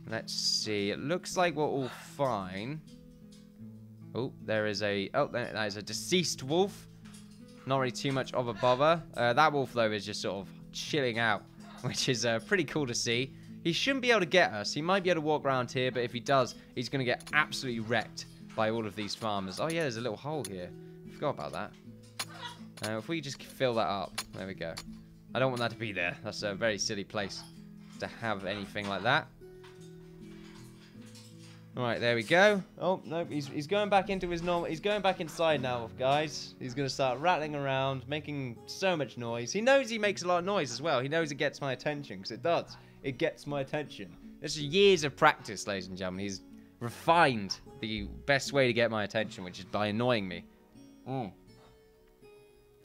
Let's see. It looks like we're all fine. Oh, there is a... Oh, that is a deceased wolf. Not really too much of a bother. That wolf, though, is just sort of chilling out, which is pretty cool to see. He shouldn't be able to get us. He might be able to walk around here, but if he does, he's going to get absolutely wrecked by all of these farmers. Oh, yeah, there's a little hole here. Forgot about that. If we just fill that up. There we go. I don't want that to be there. That's a very silly place to have anything like that. Alright, there we go. Oh, no, he's going back into his normal... He's going back inside now, guys. He's going to start rattling around, making so much noise. He knows he makes a lot of noise as well. He knows it gets my attention, because it does. It gets my attention. This is years of practice, ladies and gentlemen. He's refined the best way to get my attention, which is by annoying me.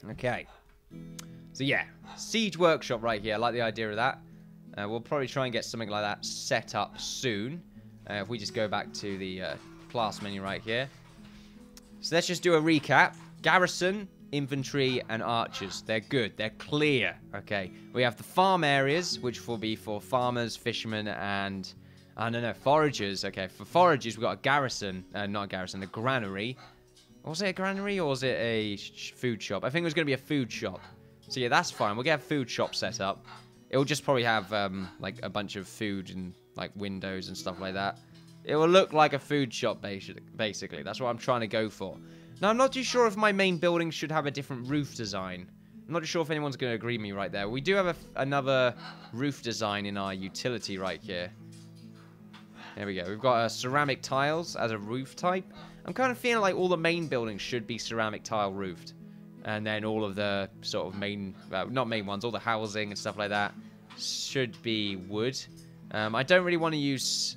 Okay. So, yeah. Siege workshop right here. I like the idea of that. We'll probably try and get something like that set up soon. If we just go back to the class menu right here. So let's just do a recap. Garrison, infantry, and archers. They're good. They're clear. Okay. We have the farm areas, which will be for farmers, fishermen, and... I don't know, foragers. Okay, for foragers, we've got a garrison. Not a garrison, a granary. Was it a granary or was it a food shop? I think it was going to be a food shop. So yeah, that's fine. We'll get a food shop set up. It'll just probably have like a bunch of food and like windows and stuff like that. It will look like a food shop basically. That's what I'm trying to go for. Now, I'm not too sure if my main building should have a different roof design. I'm not too sure if anyone's going to agree with me right there. We do have another roof design in our utility right here. There we go. We've got ceramic tiles as a roof type. I'm kind of feeling like all the main buildings should be ceramic tile roofed. And then all of the sort of main, not main ones, all the housing and stuff like that should be wood. I don't really want to use...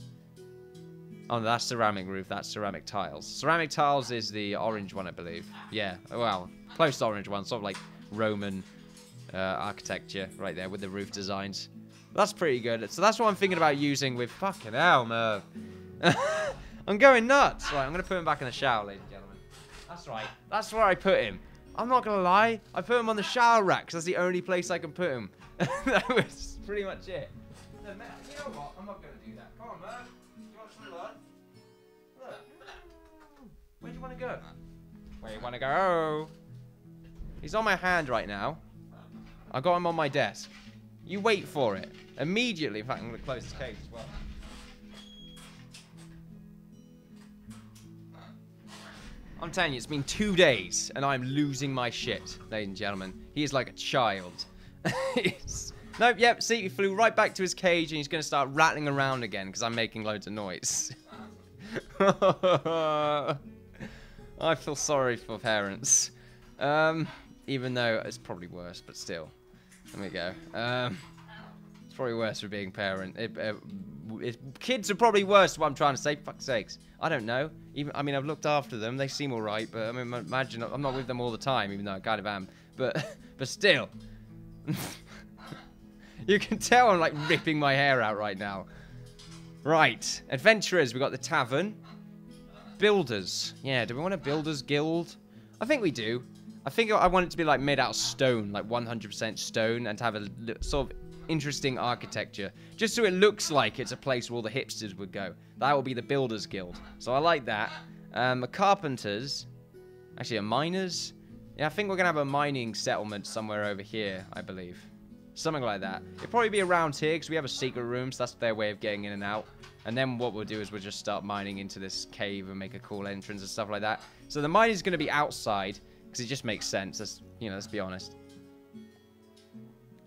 Oh, no, that's ceramic roof. That's ceramic tiles. Ceramic tiles is the orange one, I believe. Yeah, well, close to orange one. Sort of like Roman architecture right there with the roof designs. That's pretty good. So that's what I'm thinking about using with... Fucking hell, Merv. I'm going nuts. Right, I'm going to put him back in the shower, ladies and gentlemen. That's right. That's where I put him. I'm not going to lie. I put him on the shower rack because that's the only place I can put him. That was pretty much it. No, man, you know what? I'm not going to do that. Come on, Merv. You want some blood? Look. Where do you want to go? Where do you want to go? He's on my hand right now. I got him on my desk. You wait for it. Immediately. In fact, I'm going to close this cage as well. I'm telling you, it's been 2 days, and I'm losing my shit, ladies and gentlemen. He is like a child. Nope, yep, see, he flew right back to his cage, and he's going to start rattling around again, because I'm making loads of noise. I feel sorry for parents. Even though it's probably worse, but still. There we go. It's probably worse for being parent. Kids are probably worse, what I'm trying to say. Fuck's sakes. I don't know. I mean, I've looked after them. They seem alright, but I mean, imagine I'm not with them all the time, even though I kind of am. But still. You can tell I'm like ripping my hair out right now. Right. Adventurers, we got the tavern. Builders. Yeah, do we want a builders guild? I think we do. I think I want it to be like made out of stone, like 100% stone, and to have a sort of interesting architecture, just so it looks like it's a place where all the hipsters would go. That will be the Builders Guild. So I like that. A carpenters, actually a miners. Yeah, I think we're gonna have a mining settlement somewhere over here, I believe, something like that. It'll probably be around here because we have a secret room, so that's their way of getting in and out. And then what we'll do is we'll just start mining into this cave and make a cool entrance and stuff like that. So the mine is gonna be outside because it just makes sense. Let's be honest.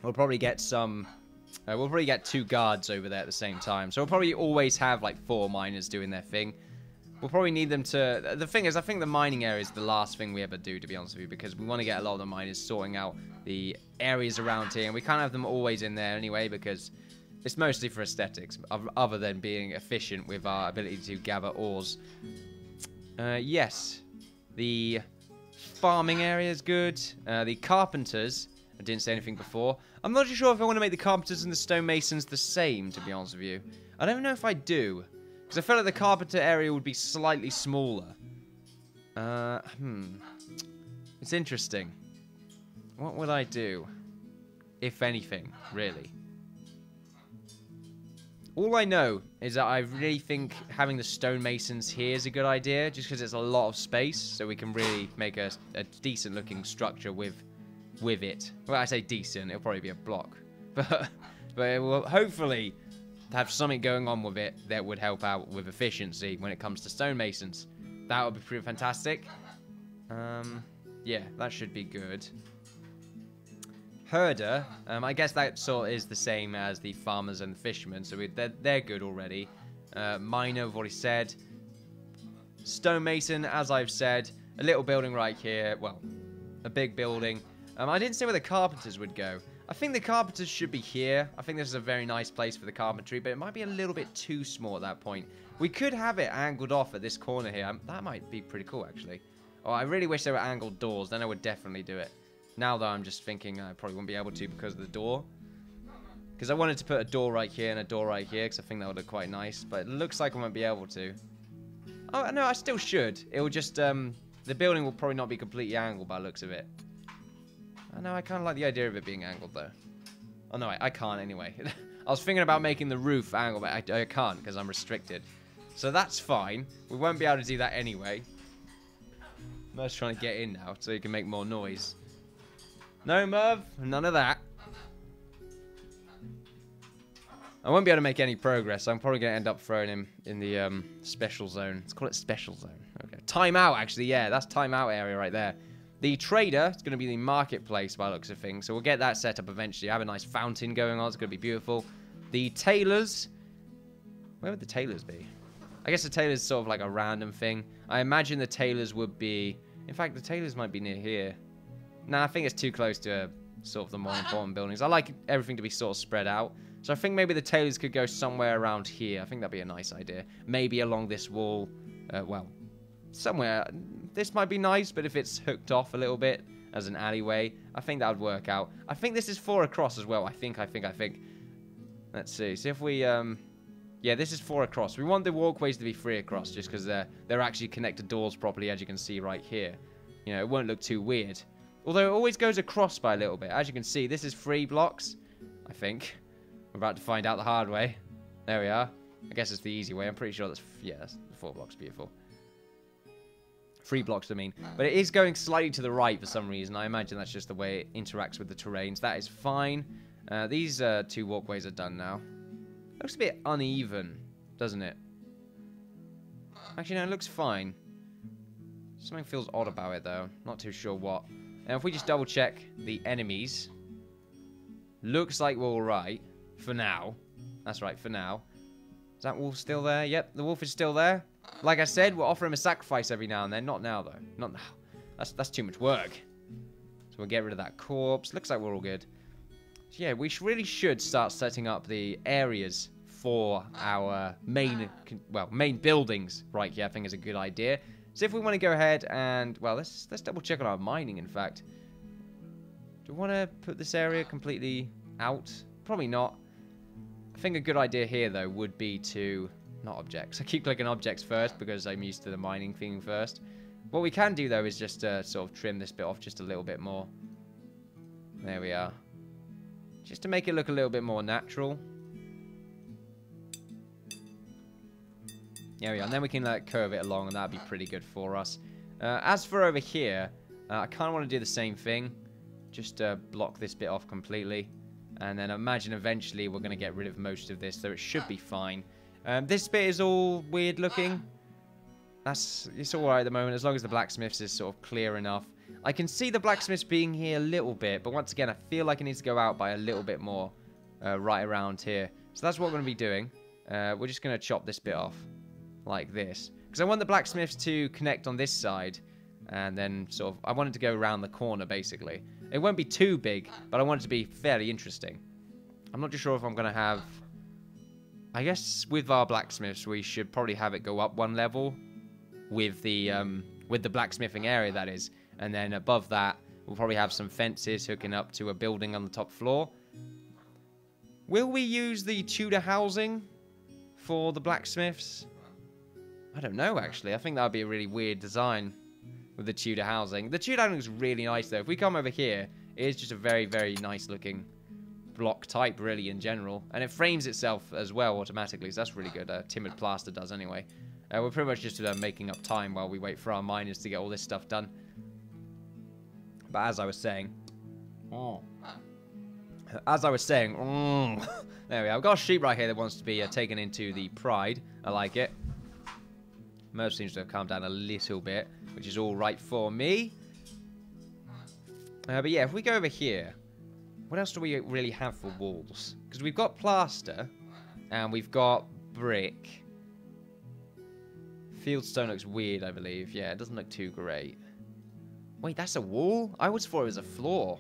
We'll probably get some... we'll probably get 2 guards over there at the same time. So we'll probably always have, like, 4 miners doing their thing. We'll probably need them to... The thing is, I think the mining area is the last thing we ever do, to be honest with you. Because we want to get a lot of the miners sorting out the areas around here. And we can't have them always in there anyway, because it's mostly for aesthetics. Other than being efficient with our ability to gather ores. Yes. The farming area is good. The carpenters... I didn't say anything before. I'm not too sure if I want to make the carpenters and the stonemasons the same, to be honest with you. I don't know if I do. Because I feel like the carpenter area would be slightly smaller. It's interesting. What would I do? If anything, really. All I know is that I really think having the stonemasons here is a good idea, just because it's a lot of space, so we can really make a decent looking structure with it. Well, I say decent, it'll probably be a block, but it will hopefully have something going on with it that would help out with efficiency when it comes to stonemasons. That would be pretty fantastic. Yeah, that should be good. Herder, I guess that sort of is the same as the farmers and the fishermen, so they're good already. Miner, I've already said. Stonemason, as I've said. A little building right here. Well, a big building. I didn't say where the carpenters would go. I think the carpenters should be here. I think this is a very nice place for the carpentry, but it might be a little bit too small at that point. We could have it angled off at this corner here. That might be pretty cool, actually. Oh, I really wish there were angled doors. Then I would definitely do it. Now, though, I'm just thinking I probably wouldn't be able to because of the door. Because I wanted to put a door right here and a door right here because I think that would look quite nice. But it looks like I won't be able to. Oh, no, I still should. It will just, the building will probably not be completely angled by the looks of it. I know, I kind of like the idea of it being angled, though. Oh, no, I can't anyway. I was thinking about making the roof angled, but I can't because I'm restricted. So that's fine. We won't be able to do that anyway. Merv's trying to get in now so he can make more noise. No, Merv, none of that. I won't be able to make any progress. So I'm probably going to end up throwing him in the special zone. Let's call it special zone. Okay. Timeout, actually. Yeah, that's timeout area right there. The trader is going to be the marketplace by the looks of things. So we'll get that set up eventually. Have a nice fountain going on. It's going to be beautiful. The tailors. Where would the tailors be? I guess the tailors is sort of like a random thing. I imagine the tailors would be... In fact, the tailors might be near here. Nah, I think it's too close to sort of the more important buildings. I like everything to be sort of spread out. So I think maybe the tailors could go somewhere around here. I think that'd be a nice idea. Maybe along this wall. Well, somewhere. This might be nice, but if it's hooked off a little bit as an alleyway, I think that would work out. I think this is 4 across as well. I think. Let's see. See if we... Yeah, this is 4 across. We want the walkways to be 3 across just because they're actually connected doors properly, as you can see right here. You know, it won't look too weird. Although it always goes across by a little bit. As you can see, this is 3 blocks, I think. We're about to find out the hard way. There we are. I guess it's the easy way. I'm pretty sure that's... Yeah, that's 4 blocks. Beautiful. 3 blocks, I mean. But it is going slightly to the right for some reason. I imagine that's just the way it interacts with the terrains. That is fine. These 2 walkways are done now. Looks a bit uneven, doesn't it? Actually, no, it looks fine. Something feels odd about it, though. Not too sure what. And if we just double check the enemies, looks like we're alright for now. That's right, for now. Is that wolf still there? Yep, the wolf is still there. Like I said, we'll offer him a sacrifice every now and then. Not now, though. Not now. That's too much work. So we'll get rid of that corpse. Looks like we're all good. So yeah, we really should start setting up the areas for our main buildings right here. I think is a good idea. So if we want to go ahead and, well, let's double check on our mining, in fact. Do we want to put this area completely out? Probably not. I think a good idea here, though, would be to... Not objects. I keep clicking objects first because I'm used to the mining thing first. What we can do, though, is just sort of trim this bit off just a little bit more. There we are. Just to make it look a little bit more natural. There we are. And then we can curve it along, and that'd be pretty good for us. As for over here, I kind of want to do the same thing. Just block this bit off completely. And then imagine eventually we're going to get rid of most of this, so it should be fine. This bit is all weird looking. It's alright at the moment, as long as the blacksmiths is sort of clear enough. I can see the blacksmiths being here a little bit, but once again, I feel like it needs to go out by a little bit more right around here. So that's what we're going to be doing. We're just going to chop this bit off like this. Because I want the blacksmiths to connect on this side, and then sort of, I want it to go around the corner, basically. It won't be too big, but I want it to be fairly interesting. I'm not too sure if I'm going to have... I guess with our blacksmiths, we should probably have it go up 1 level with the blacksmithing area, that is. And then above that, we'll probably have some fences hooking up to a building on the top floor. Will we use the Tudor housing for the blacksmiths? I don't know, actually. I think that would be a really weird design with the Tudor housing. The Tudor housing is really nice, though. If we come over here, it is just a very, very nice looking block type, really, in general. And it frames itself as well automatically, so that's really good. Timbered plaster does anyway. We're pretty much just making up time while we wait for our miners to get all this stuff done. But as I was saying... there we are. I've got a sheep right here that wants to be taken into the pride. I like it. Merv seems to have calmed down a little bit, which is all right for me. But yeah, if we go over here, what else do we really have for walls? Because we've got plaster, and we've got brick. Fieldstone looks weird, I believe. Yeah, it doesn't look too great. Wait, that's a wall? I always thought it was a floor.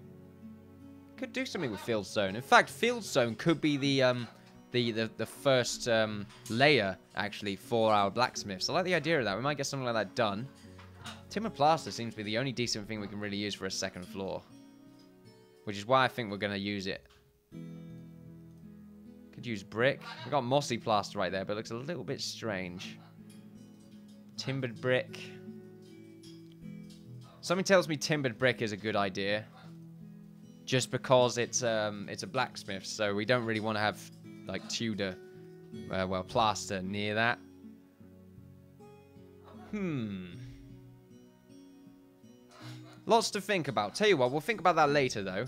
Could do something with fieldstone. In fact, fieldstone could be the first layer, actually, for our blacksmiths. I like the idea of that. We might get something like that done. Timber plaster seems to be the only decent thing we can really use for a second floor. Which is why I think we're going to use it. Could use brick. We've got mossy plaster right there, but it looks a little bit strange. Timbered brick. Something tells me timbered brick is a good idea. Just because it's a blacksmith, so we don't really want to have, like, Tudor, well, plaster near that. Lots to think about. Tell you what, we'll think about that later, though.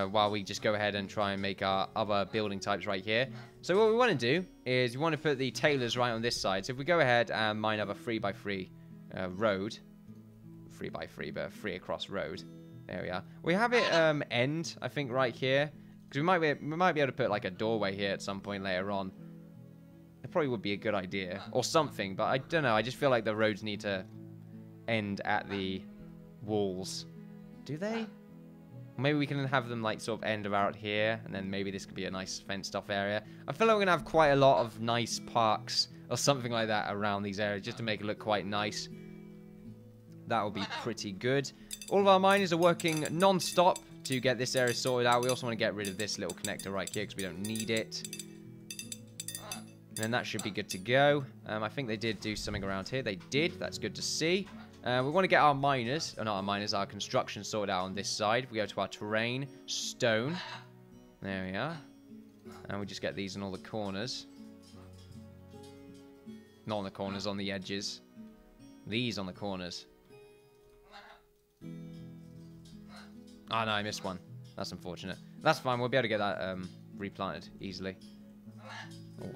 While we just go ahead and try and make our other building types right here. So what we want to do is we want to put the tailors right on this side. So if we go ahead and mine up a 3x3 road. 3x3, but a 3 across road. There we are. We have it end, I think, right here. Because we might be able to put, like, a doorway here at some point later on. It probably would be a good idea. Or something, but I don't know. I just feel like the roads need to end at the walls. Do they? Maybe we can have them, like, sort of end about here. And then maybe this could be a nice fenced-off area. I feel like we're going to have quite a lot of nice parks or something like that around these areas. Just to make it look quite nice. That will be pretty good. All of our miners are working non-stop to get this area sorted out. We also want to get rid of this little connector right here because we don't need it. And then that should be good to go. I think they did do something around here. They did. That's good to see. We want to get our miners, or not our miners, our construction sorted out on this side. We go to our terrain, stone. There we are. And we just get these in all the corners. Not on the corners, on the edges. These on the corners. Oh no, I missed one. That's unfortunate. That's fine, we'll be able to get that replanted easily.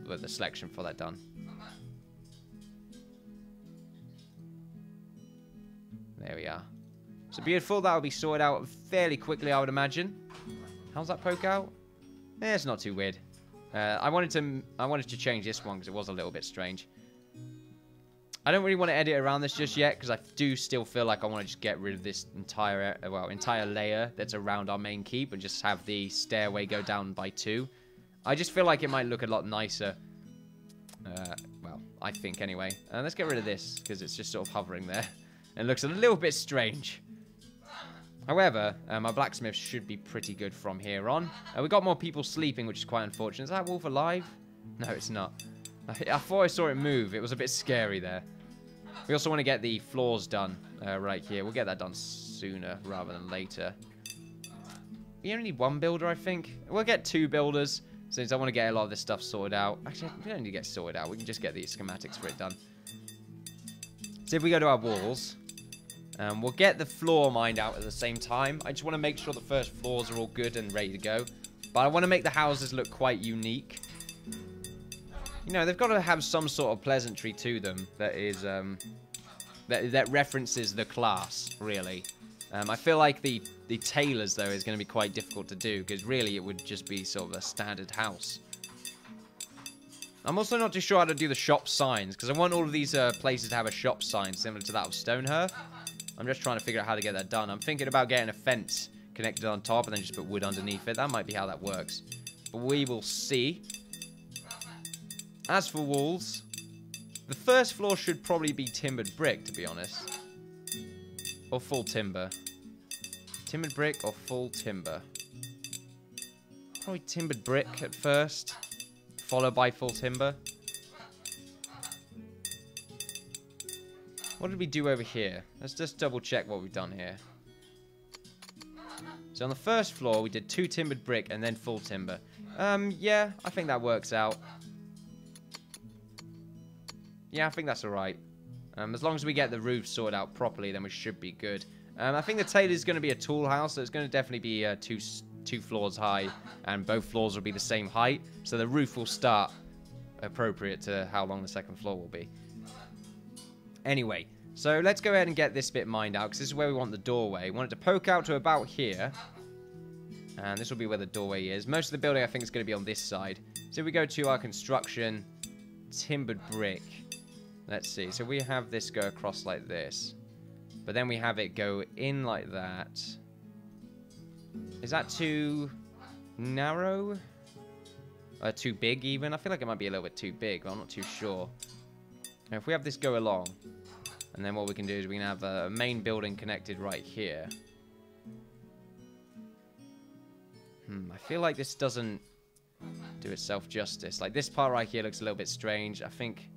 Or the selection for that done. There we are. So beautiful, that will be sorted out fairly quickly, I would imagine. How's that poke out? Eh, it's not too weird. I wanted to change this one because it was a little bit strange. I don't really want to edit around this just yet because I do still feel like I want to just get rid of this entire layer that's around our main keep and just have the stairway go down by 2. I just feel like it might look a lot nicer. Well, I think anyway. Let's get rid of this because it's just sort of hovering there. It looks a little bit strange. However, our blacksmith should be pretty good from here on. We got more people sleeping, which is quite unfortunate. Is that wolf alive? No, it's not. I thought I saw it move. It was a bit scary there. We also want to get the floors done right here. We'll get that done sooner rather than later. We only need 1 builder, I think. We'll get 2 builders since I want to get a lot of this stuff sorted out. Actually, we don't need to get sorted out. We can just get the schematics for it done. So if we go to our walls, we'll get the floor mined out at the same time. I just want to make sure the first floors are all good and ready to go. But I want to make the houses look quite unique. You know, they've got to have some sort of pleasantry to them that is, that references the class, really. I feel like the tailors, though, is going to be quite difficult to do, because really it would just be sort of a standard house. I'm also not too sure how to do the shop signs, because I want all of these places to have a shop sign similar to that of Stonehearth. I'm just trying to figure out how to get that done. I'm thinking about getting a fence connected on top and then just put wood underneath it. That might be how that works. But we will see. As for walls, the first floor should probably be timbered brick, to be honest. Or full timber. Timbered brick or full timber. Probably timbered brick at first, followed by full timber. What did we do over here? Let's just double check what we've done here. So on the first floor, we did 2 timbered brick and then full timber. Yeah, I think that works out. Yeah, I think that's alright. As long as we get the roof sorted out properly, then we should be good. I think the tailor is going to be a tool house, so it's going to definitely be two floors high, and both floors will be the same height, so the roof will start appropriate to how long the second floor will be. Anyway, so let's go ahead and get this bit mined out, because this is where we want the doorway. We want it to poke out to about here, and this will be where the doorway is. Most of the building, I think, is going to be on this side. So if we go to our construction, timbered brick, let's see. So we have this go across like this, but then we have it go in like that. Is that too narrow? Too big even? I feel like it might be a little bit too big, but I'm not too sure. Now, if we have this go along, and then what we can do is we can have a main building connected right here. I feel like this doesn't do itself justice. Like, this part right here looks a little bit strange. I think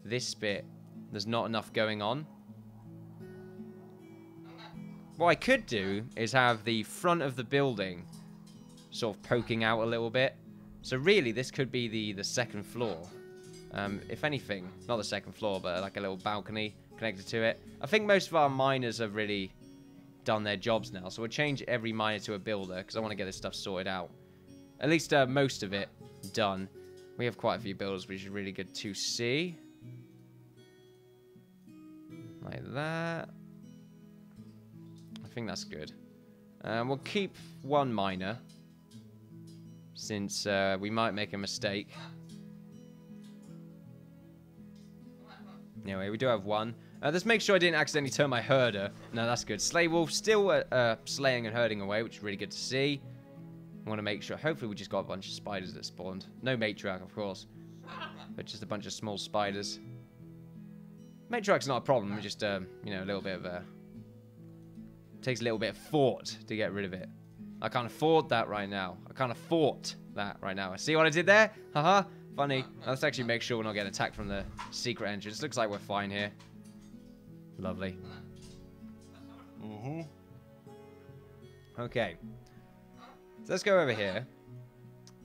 this bit, there's not enough going on. What I could do is have the front of the building sort of poking out a little bit. So really, this could be the second floor. If anything, not the second floor, but like a little balcony connected to it. I think most of our miners have really done their jobs now. So we'll change every miner to a builder, because I want to get this stuff sorted out. At least most of it done. We have quite a few builders, which is really good to see. Like that. I think that's good. We'll keep one miner, since we might make a mistake. Anyway, we do have one. Let's make sure I didn't accidentally turn my herder. No, that's good. Slay wolf still slaying and herding away, which is really good to see. I want to make sure. Hopefully we just got a bunch of spiders that spawned. No matriarch, of course, but just a bunch of small spiders. Matriarch's not a problem. Just you know, a little bit of a... Takes a little bit of thought to get rid of it. I can't afford that right now. I can't afford that right now. See what I did there? Haha. Funny. Let's actually make sure we're not getting attacked from the secret entrance. Looks like we're fine here. Lovely. Okay. So let's go over here.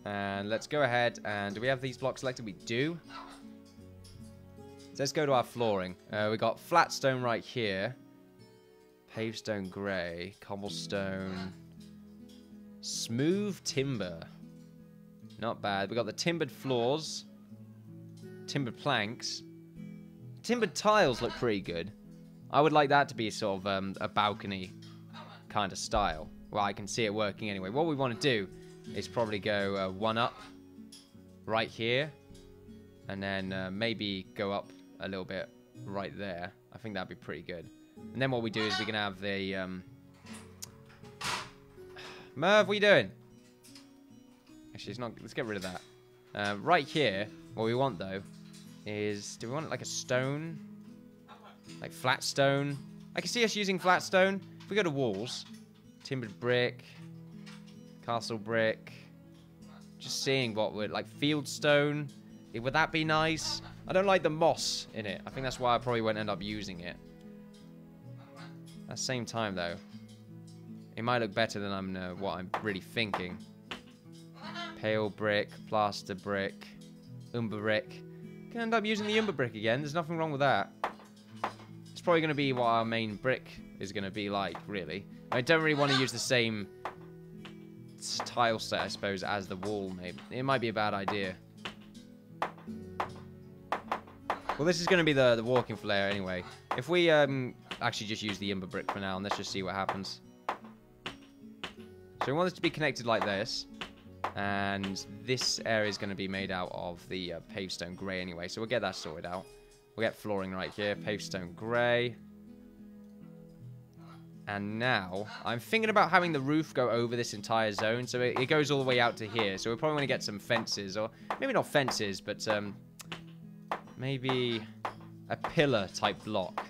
And let's go ahead and... Do we have these blocks selected? We do. So let's go to our flooring. We got flat stone right here. Paved stone grey. Cobblestone. Smooth timber. Not bad. We got the timbered floors. Timbered planks. Timbered tiles look pretty good. I would like that to be sort of a balcony kind of style. Well, I can see it working anyway. What we want to do is probably go one up right here. And then maybe go up a little bit right there. I think that'd be pretty good. And then what we do is we can have the... Merv, what are you doing? Actually, it's not... Let's get rid of that. Right here, what we want, though, is... Do we want it like a stone? Like flat stone? I can see us using flat stone. If we go to walls, timbered brick, castle brick, just seeing what would... Like field stone. Would that be nice? I don't like the moss in it. I think that's why I probably won't end up using it. At the same time, though, it might look better than what I'm really thinking. Pale brick, plaster brick, umber brick. Can end up using the umber brick again. There's nothing wrong with that. It's probably going to be what our main brick is going to be like, really. I don't really want to use the same tile set, I suppose, as the wall, maybe. It might be a bad idea. Well, this is going to be the walking flare anyway. If we actually just use the umber brick for now, and let's just see what happens. So we want this to be connected like this. And this area is going to be made out of the paved stone grey anyway. So we'll get that sorted out. We'll get flooring right here. Paved stone grey. And now, I'm thinking about having the roof go over this entire zone. So it goes all the way out to here. So we'll probably want to get some fences. Or maybe not fences, but maybe a pillar type block.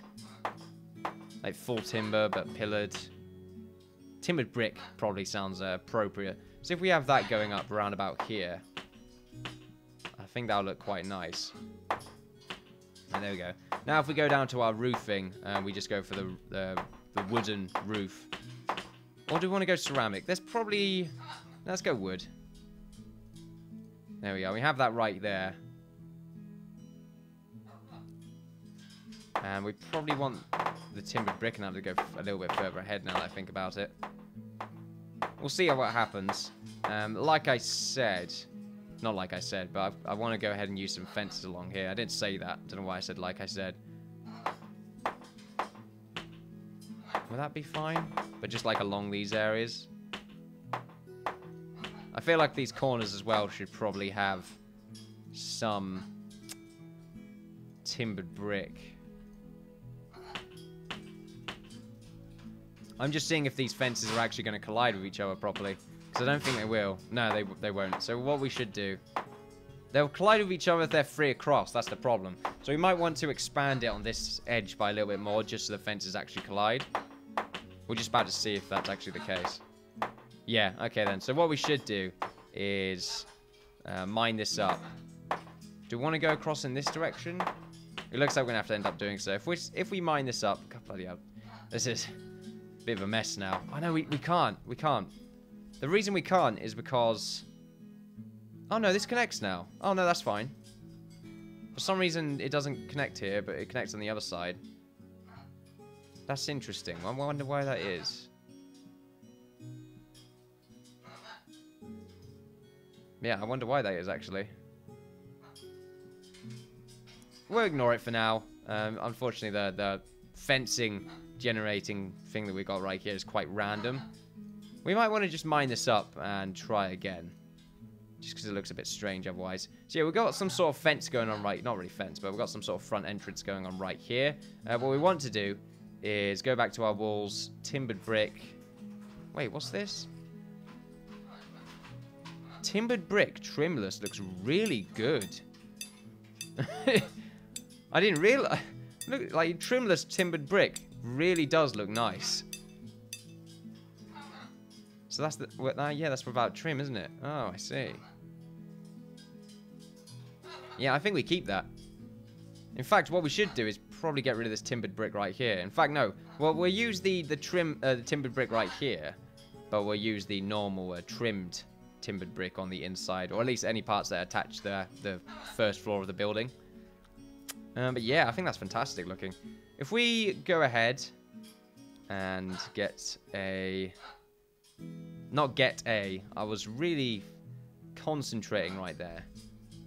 Like full timber, but pillared. Timbered brick probably sounds appropriate. So if we have that going up around about here, I think that'll look quite nice. And there we go. Now if we go down to our roofing, we just go for the wooden roof. Or do we want to go ceramic? There's probably... Let's go wood. There we go. We have that right there. And we probably want the timbered brick now to go a little bit further ahead now that I think about it. We'll see what happens. Like I said... Not like I said, but I want to go ahead and use some fences along here. I didn't say that. I don't know why I said like I said. Will that be fine? But just like along these areas. I feel like these corners as well should probably have some timbered brick. I'm just seeing if these fences are actually going to collide with each other properly. Because I don't think they will. No, they won't. So what we should do... They'll collide with each other if they're free across. That's the problem. So we might want to expand it on this edge by a little bit more just so the fences actually collide. We're just about to see if that's actually the case. Yeah, okay then. So what we should do is mine this up. Do we want to go across in this direction? It looks like we're going to have to end up doing so. If we mine this up... God, bloody hell. This is a bit of a mess now. Oh no, we can't. We can't. The reason we can't is because... Oh no, this connects now. Oh no, that's fine. For some reason, it doesn't connect here, but it connects on the other side. That's interesting. I wonder why that is. Yeah, I wonder why that is, actually. We'll ignore it for now. Unfortunately, the fencing generating thing that we got right here is quite random. We might want to just mine this up and try again. Just because it looks a bit strange otherwise. So yeah, we've got some sort of fence going on right... Not really fence, but we've got some sort of front entrance going on right here. What we want to do is go back to our walls. Timbered brick. Wait, what's this? Timbered brick trimless looks really good. I didn't realize... Look, like trimless timbered brick really does look nice. So that's the... yeah, that's without trim, isn't it? Oh, I see. Yeah, I think we keep that. In fact, what we should do is probably get rid of this timbered brick right here. In fact, no. Well, we'll use the timbered brick right here. But we'll use the normal trimmed timbered brick on the inside. Or at least any parts that attach the first floor of the building. But yeah, I think that's fantastic looking. If we go ahead and get a... Not get a. I was really concentrating right there.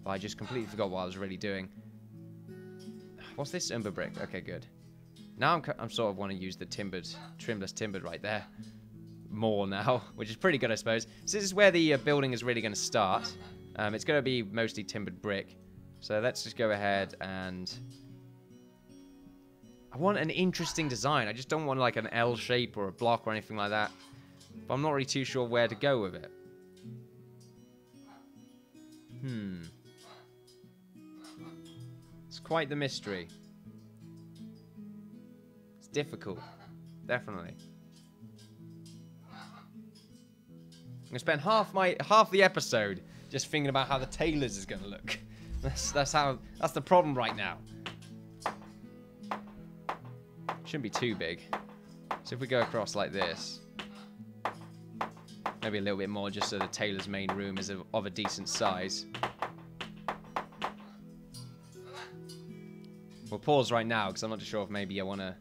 But I just completely forgot what I was really doing. What's this? Umber brick. Okay, good. Now I'm sort of want to use the trimless timbered right there. More now, which is pretty good, I suppose. So this is where the building is really going to start. It's going to be mostly timbered brick. So let's just go ahead and... I want an interesting design. I just don't want like an L shape or a block or anything like that. But I'm not really too sure where to go with it. It's quite the mystery. It's difficult. Definitely. I'm gonna spend half the episode just thinking about how the tailors is gonna look. That's the problem right now. Shouldn't be too big. So if we go across like this, maybe a little bit more, just so the tailor's main room is of a decent size. We'll pause right now because I'm not too sure if maybe I want to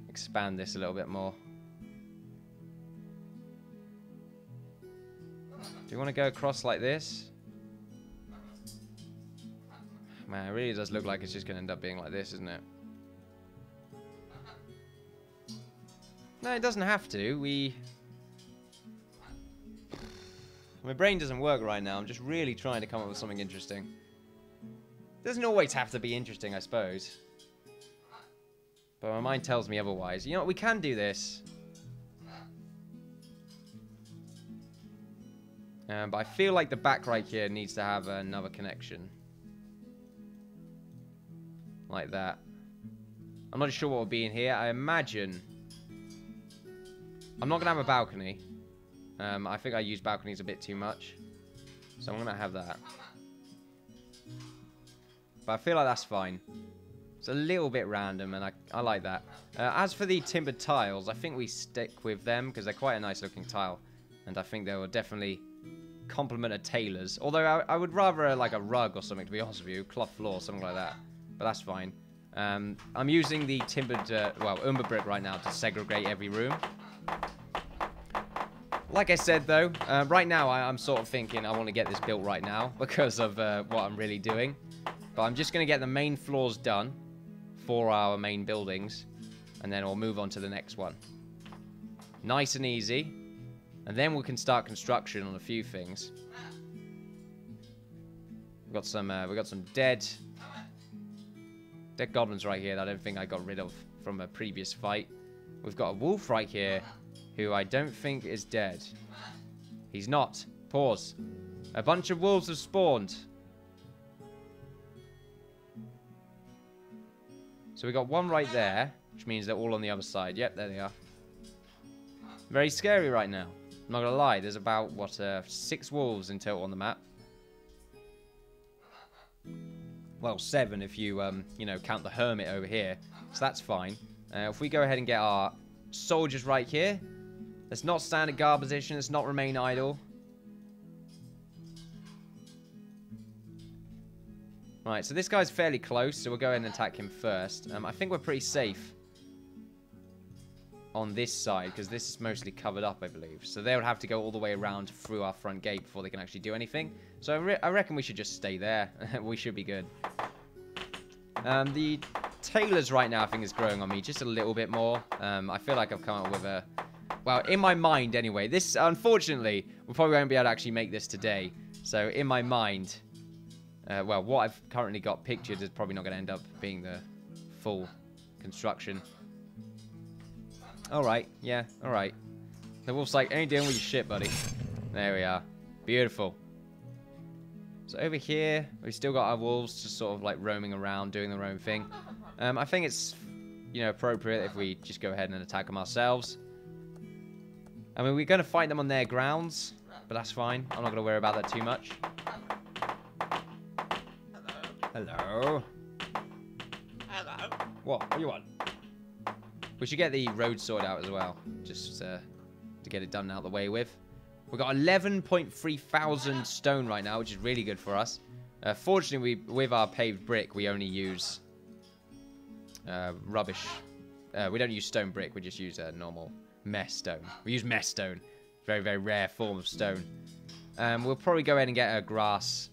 expand this a little bit more. Do you want to go across like this? Man, it really does look like it's just going to end up being like this, isn't it? No, it doesn't have to. My brain doesn't work right now. I'm just really trying to come up with something interesting. It doesn't always have to be interesting, I suppose. But my mind tells me otherwise. You know what? We can do this. But I feel like the back right here needs to have another connection. Like that. I'm not sure what will be in here. I imagine... I'm not going to have a balcony. I think I use balconies a bit too much. So I'm going to have that. But I feel like that's fine. It's a little bit random, and I like that. As for the timbered tiles, I think we stick with them because they're quite a nice looking tile. And I think they will definitely complement a tailor's. Although I would rather like a rug or something, to be honest with you. Cloth floor, something like that. But that's fine. I'm using the timbered, umber brick right now to segregate every room. Like I said, though, right now I'm sort of thinking I want to get this built right now because of what I'm really doing. But I'm just going to get the main floors done for our main buildings, and then we'll move on to the next one. Nice and easy. And then we can start construction on a few things. We've got some dead goblins right here that I don't think I got rid of from a previous fight. We've got a wolf right here who I don't think is dead. He's not. Pause. A bunch of wolves have spawned. So we got one right there, which means they're all on the other side. Yep, there they are. Very scary right now. I'm not gonna lie. There's about, 6 wolves in total on the map. Well, 7 if you, count the hermit over here. So that's fine. If we go ahead and get our soldiers right here. Let's not stand at guard position. Let's not remain idle. Right, so this guy's fairly close, so we'll go ahead and attack him first. I think we're pretty safe on this side, because this is mostly covered up, I believe. So they would have to go all the way around through our front gate before they can actually do anything. So I reckon we should just stay there. We should be good. The tailors right now, I think, is growing on me just a little bit more. I feel like I've come up with a... Well, in my mind, anyway. This, unfortunately, we probably won't be able to actually make this today. So, in my mind... what I've currently got pictured is probably not going to end up being the full construction. Alright, yeah, alright. The wolf's like, ain't dealing with your shit, buddy. There we are. Beautiful. So over here, we've still got our wolves just sort of like roaming around, doing their own thing. I think it's, appropriate if we just go ahead and attack them ourselves. I mean, we're going to fight them on their grounds, but that's fine. I'm not going to worry about that too much. Hello. Hello. What do you want? We should get the road sorted out as well, just to get it done out of the way with. We've got 11.3 thousand stone right now, which is really good for us. Fortunately, with our paved brick, we only use rubbish. We don't use stone brick, we just use normal mess stone. We use mess stone. Very, very rare form of stone. We'll probably go ahead and get a grass...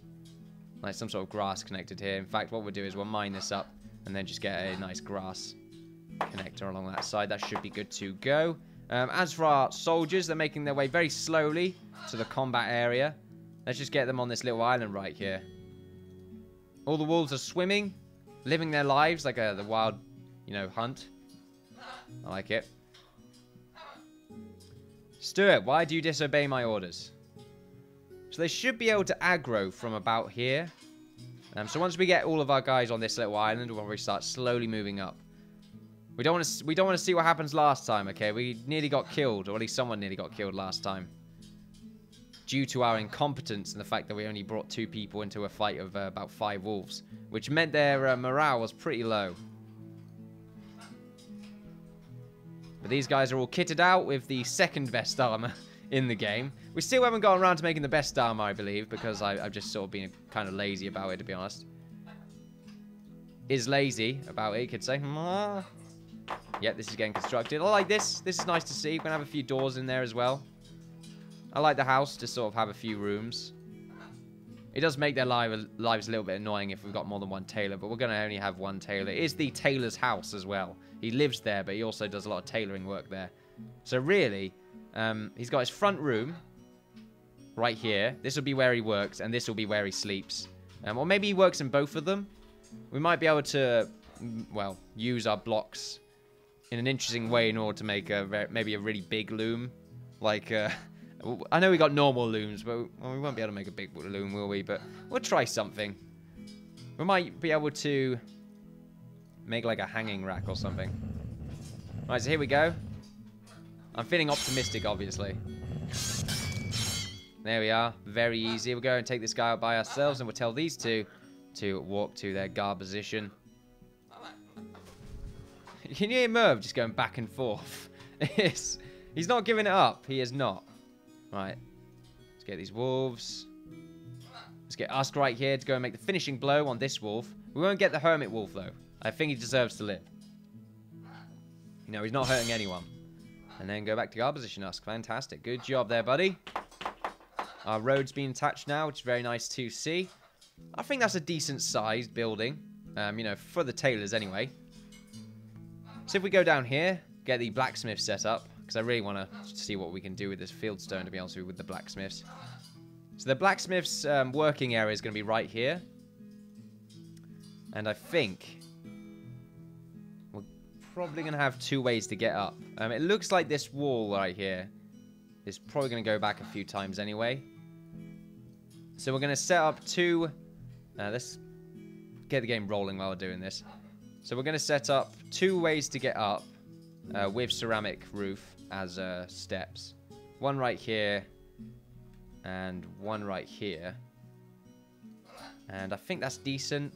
Like some sort of grass connected here. In fact, what we'll do is we'll mine this up and then just get a nice grass connector along that side. That should be good to go. As for our soldiers, they're making their way very slowly to the combat area. Let's just get them on this little island right here. All the wolves are swimming, living their lives like the wild, hunt. I like it. Stuart, why do you disobey my orders? So they should be able to aggro from about here. So once we get all of our guys on this little island, we'll start slowly moving up. We don't want to see what happens last time, okay? We nearly got killed, or at least someone nearly got killed last time, due to our incompetence and the fact that we only brought 2 people into a fight of about 5 wolves, which meant their morale was pretty low. But these guys are all kitted out with the second best armor in the game. We still haven't gotten around to making the best armor, I believe, because I've just sort of been kind of lazy about it, to be honest. Is lazy about it, you could say. Yep, this is getting constructed. I like this. This is nice to see. We're going to have a few doors in there as well. I like the house to sort of have a few rooms. It does make their lives a little bit annoying if we've got more than one tailor, but we're going to only have one tailor. It is the tailor's house as well. He lives there, but he also does a lot of tailoring work there. So really... he's got his front room right here. This will be where he works, and this will be where he sleeps. Or maybe he works in both of them. We might be able to, well, use our blocks in an interesting way in order to make maybe a really big loom. Like, I know we got normal looms, but we won't be able to make a big loom, will we? But we'll try something. We might be able to make like a hanging rack or something. Right, so here we go. I'm feeling optimistic, obviously. There we are. Very easy. We'll go and take this guy out by ourselves, and we'll tell these 2 to walk to their guard position. Can you hear Merv just going back and forth? He's not giving it up. He is not. Right. Let's get these wolves. Let's get Usk right here to go and make the finishing blow on this wolf. We won't get the hermit wolf, though. I think he deserves to live. You know, he's not hurting anyone. And then go back to guard position, Usk. Fantastic. Good job there, buddy. Our road's being attached now, which is very nice to see. I think that's a decent-sized building. You know, for the tailors anyway. So if we go down here, get the blacksmith set up. Because I really want to see what we can do with this fieldstone, to be honest with you, with the blacksmiths. So the blacksmith's working area is going to be right here. And I think we're probably going to have 2 ways to get up. It looks like this wall right here is probably going to go back a few times anyway. So we're going to set up 2... let's get the game rolling while we're doing this. So we're going to set up 2 ways to get up with ceramic roof as steps. One right here and one right here. And I think that's decent.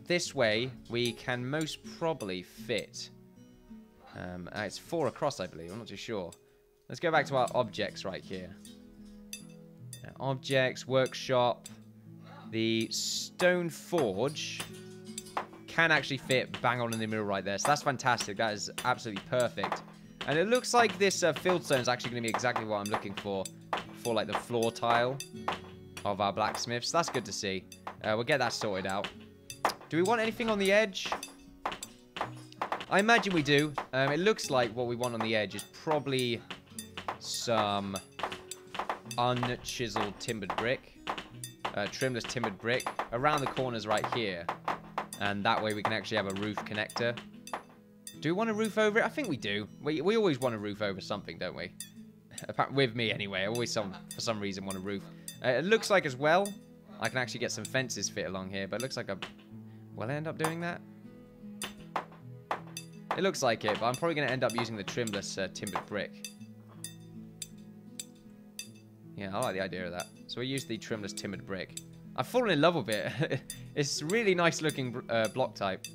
This way we can most probably fit. It's 4 across, I believe. I'm not too sure. Let's go back to our objects right here. Objects, workshop. The stone forge can actually fit bang on in the middle right there. So that's fantastic. That is absolutely perfect. And it looks like this fieldstone is actually going to be exactly what I'm looking for like the floor tile of our blacksmith. So that's good to see. We'll get that sorted out. Do we want anything on the edge? I imagine we do. It looks like what we want on the edge is probably some unchiseled timbered brick. Trimless timbered brick around the corners right here. And that way we can actually have a roof connector. Do we want a roof over it? I think we do. We always want a roof over something, don't we? With me anyway. I always, for some reason, want a roof. It looks like as well, I can actually get some fences fit along here. But it looks like will I end up doing that? It looks like it, but I'm probably going to end up using the trimless timbered brick. Yeah, I like the idea of that. So we use the trimless timbered brick. I've fallen in love with it. It's really nice looking block type.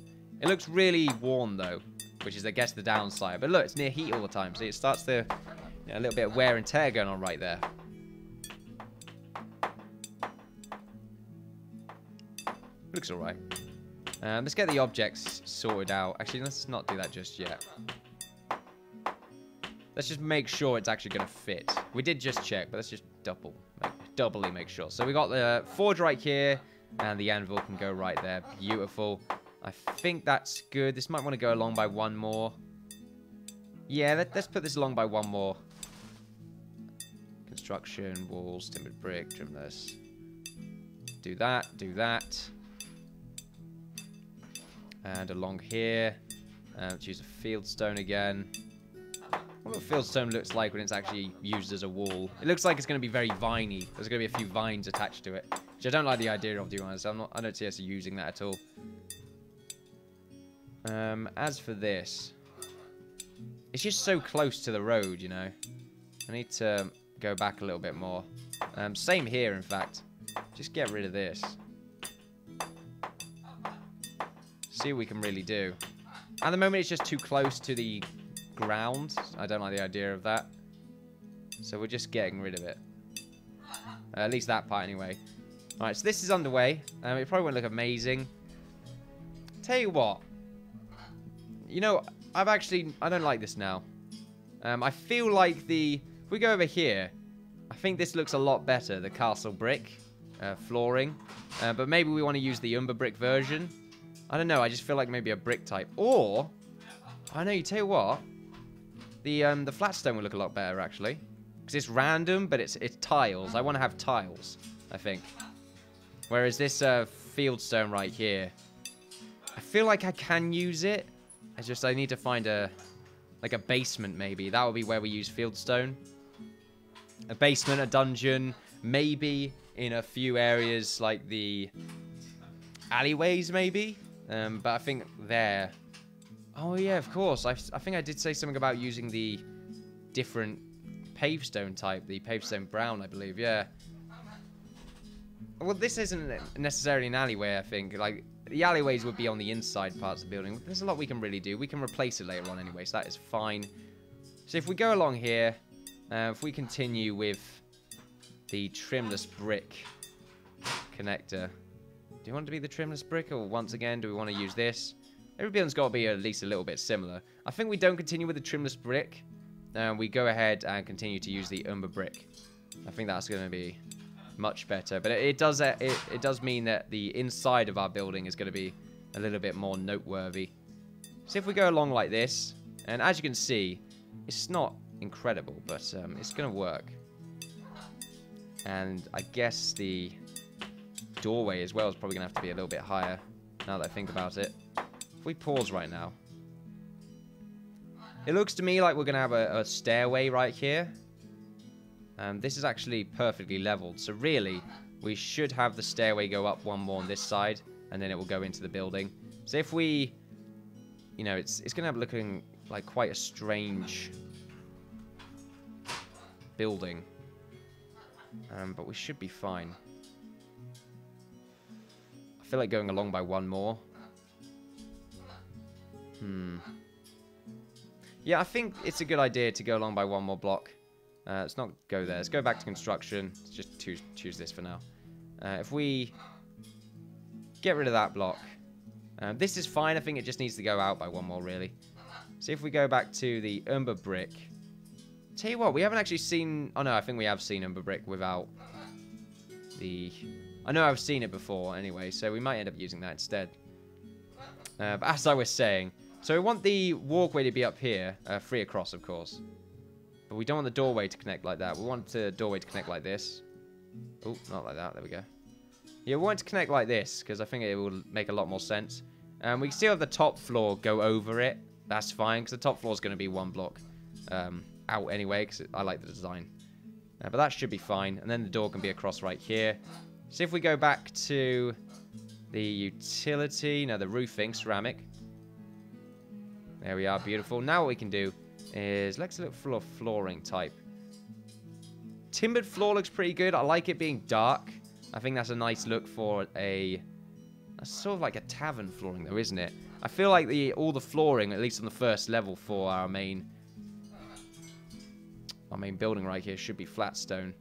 It looks really worn though, which is I guess the downside. But look, it's near heat all the time, so it starts to a little bit of wear and tear going on right there. Looks alright. Let's get the objects sorted out. Actually, let's not do that just yet. Let's just make sure it's actually going to fit. We did just check, but let's just doubly make sure. So we got the forge right here, and the anvil can go right there. Beautiful. I think that's good. This might want to go along by 1 more. Yeah, let's put this along by 1 more. Construction, walls, timbered brick, trimless. Do that, do that. And along here, let's use a fieldstone again. What the fieldstone looks like when it's actually used as a wall. It looks like it's going to be very viney. There's going to be a few vines attached to it, which I don't like the idea of, to be honest. I don't see us using that at all. As for this, it's just so close to the road, you know. I need to go back a little bit more. Same here, in fact. Just get rid of this. See what we can really do. At the moment, it's just too close to the ground. I don't like the idea of that. So we're just getting rid of it. At least that part, anyway. Alright, so this is underway. It probably won't look amazing. Tell you what. You know, I don't like this now. I feel like if we go over here, I think this looks a lot better, the castle brick flooring. But maybe we want to use the umber brick version. I don't know, I just feel like maybe a brick type. Or, I know, you tell you what, the flat stone would look a lot better, actually. Because it's random, but it's tiles. I want to have tiles, I think. Whereas this fieldstone right here, I feel like I can use it. It's just I need to find a basement, maybe. That would be where we use fieldstone. A basement, a dungeon, maybe in a few areas like the alleyways, maybe. But I think there. Oh yeah, of course. I think I did say something about using the different pavestone type, the pavestone brown, I believe. Yeah. Well, this isn't necessarily an alleyway. I think like the alleyways would be on the inside parts of the building. There's a lot we can really do. We can replace it later on anyway, so that is fine. So if we go along here, if we continue with the trimless brick connector. Do you want it to be the trimless brick, or once again, do we want to use this? Every building's got to be at least a little bit similar. I think we don't continue with the trimless brick. We go ahead and continue to use the umber brick. I think that's going to be much better. But it does mean that the inside of our building is going to be a little bit more noteworthy. So if we go along like this, and as you can see, it's not incredible, but it's going to work. And I guess the doorway as well is probably going to have to be a little bit higher, now that I think about it. If we pause right now, it looks to me like we're going to have a stairway right here. This is actually perfectly leveled, so really, we should have the stairway go up one more on this side, and then it will go into the building. So if we, you know, it's going to have looking like quite a strange building. But we should be fine. I feel like going along by one more. Yeah, I think it's a good idea to go along by one more block. Let's not go there. Let's go back to construction. Let's just choose this for now. If we get rid of that block. This is fine. I think it just needs to go out by one more, really. See if we go back to the umber brick. Tell you what, we haven't actually seen... Oh, no, I think we have seen umber brick without the... I know I've seen it before anyway, so we might end up using that instead. But as I was saying, so we want the walkway to be up here, free across, of course. But we don't want the doorway to connect like that. We want the doorway to connect like this. Oh, not like that. There we go. Yeah, we want it to connect like this, because I think it will make a lot more sense. We can still have the top floor go over it. That's fine, because the top floor is going to be one block out anyway, because I like the design. But that should be fine. And then the door can be across right here. So if we go back to the utility, no, the roofing, ceramic. There we are, beautiful. Now what we can do is, let's look for a flooring type. Timbered floor looks pretty good. I like it being dark. I think that's a nice look for a sort of like a tavern flooring though, isn't it? I feel like all the flooring, at least on the first level for our main building right here, should be flat stone.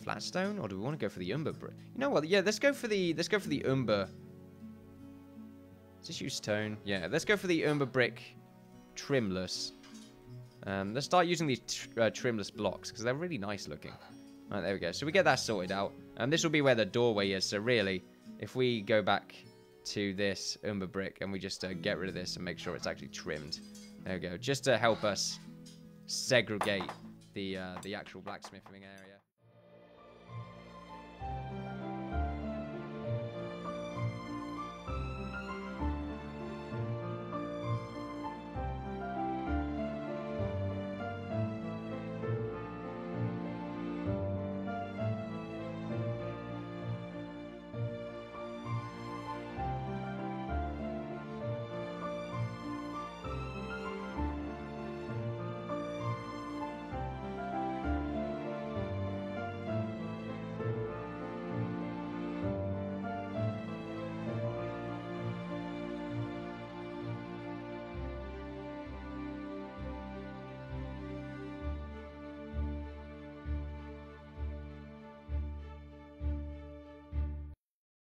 Flat stone, or do we want to go for the umber brick? You know what? Yeah, let's go for the umber. Let's just use stone. Yeah, let's go for the umber brick trimless. Let's start using these trimless blocks because they're really nice looking. Right, there we go. So we get that sorted out. And this will be where the doorway is. So really, if we go back to this umber brick and we just get rid of this and make sure it's actually trimmed. There we go. Just to help us segregate the actual blacksmithing area.